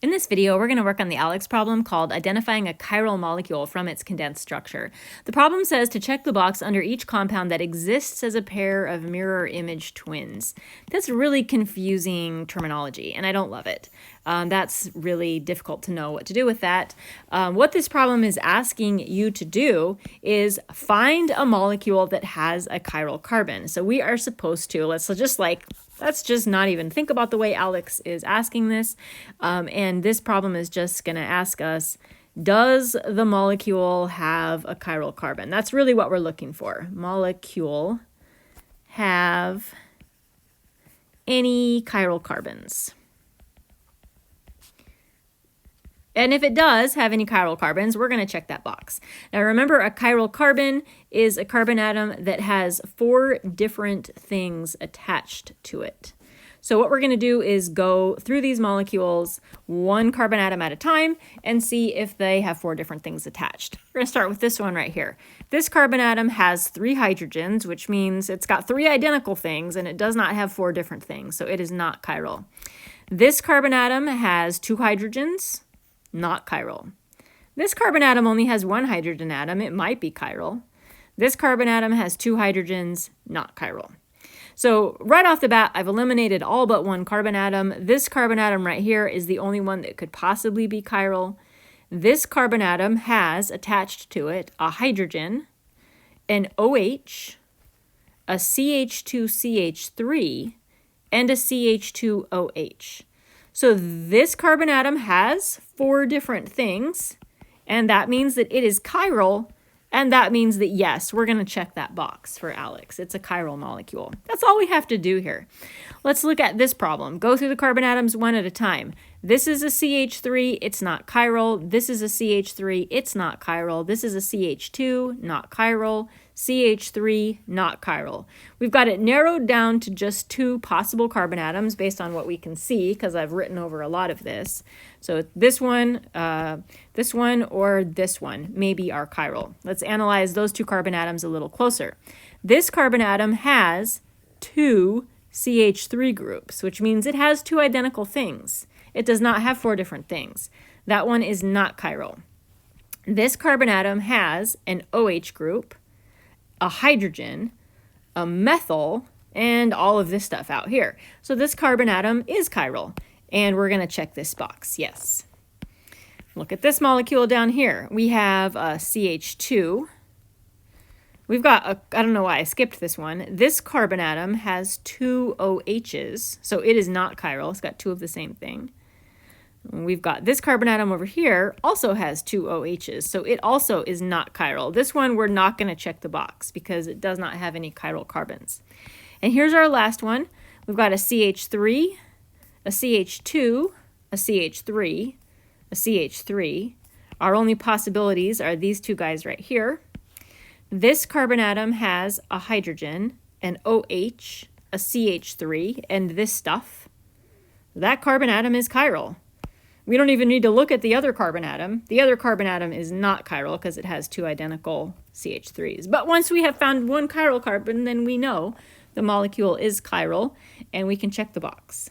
In this video, we're going to work on the ALEKS problem called identifying a chiral molecule from its condensed structure. The problem says to check the box under each compound that exists as a pair of mirror image twins. That's really confusing terminology, and I don't love it. That's really difficult to know what to do with that. What this problem is asking you to do is find a molecule that has a chiral carbon. So we are supposed to, let's just not even think about the way ALEKS is asking this. And this problem is just going to ask us, does the molecule have a chiral carbon? That's really what we're looking for. Molecule have any chiral carbons? And if it does have any chiral carbons, we're going to check that box. Now remember, a chiral carbon is a carbon atom that has 4 different things attached to it. So what we're going to do is go through these molecules one carbon atom at a time and see if they have 4 different things attached. We're going to start with this one right here. This carbon atom has 3 hydrogens, which means it's got 3 identical things and it does not have 4 different things, so it is not chiral. This carbon atom has 2 hydrogens. Not chiral. This carbon atom only has 1 hydrogen atom. It might be chiral. This carbon atom has 2 hydrogens. Not chiral. So right off the bat, I've eliminated all but 1 carbon atom. This carbon atom right here is the only one that could possibly be chiral. This carbon atom has attached to it a hydrogen, an OH, a CH2CH3, and a CH2OH. So this carbon atom has 4 different things, and that means that it is chiral, and that means that, yes, we're going to check that box for ALEKS. It's a chiral molecule. That's all we have to do here. Let's look at this problem. Go through the carbon atoms one at a time. This is a CH3, it's not chiral. This is a CH3, it's not chiral. This is a CH2, not chiral. CH3, not chiral. We've got it narrowed down to just 2 possible carbon atoms based on what we can see, because I've written over a lot of this. So this one, or this one maybe are chiral. Let's analyze those 2 carbon atoms a little closer. This carbon atom has 2 CH3 groups, which means it has 2 identical things. It does not have 4 different things. That one is not chiral. This carbon atom has an OH group, a hydrogen, a methyl, and all of this stuff out here. So this carbon atom is chiral, and we're going to check this box. Yes. Look at this molecule down here. We have a CH2. We've got a, I don't know why I skipped this one. This carbon atom has 2 OHs, so it is not chiral. It's got 2 of the same thing. We've got this carbon atom over here also has 2 OHs, so it also is not chiral. This one we're not going to check the box because it does not have any chiral carbons. And here's our last one. We've got a CH3, a CH2, a CH3, a CH3. Our only possibilities are these 2 guys right here. This carbon atom has a hydrogen, an OH, a CH3, and this stuff. That carbon atom is chiral. We don't even need to look at the other carbon atom. The other carbon atom is not chiral because it has 2 identical CH3s. But once we have found 1 chiral carbon, then we know the molecule is chiral, and we can check the box.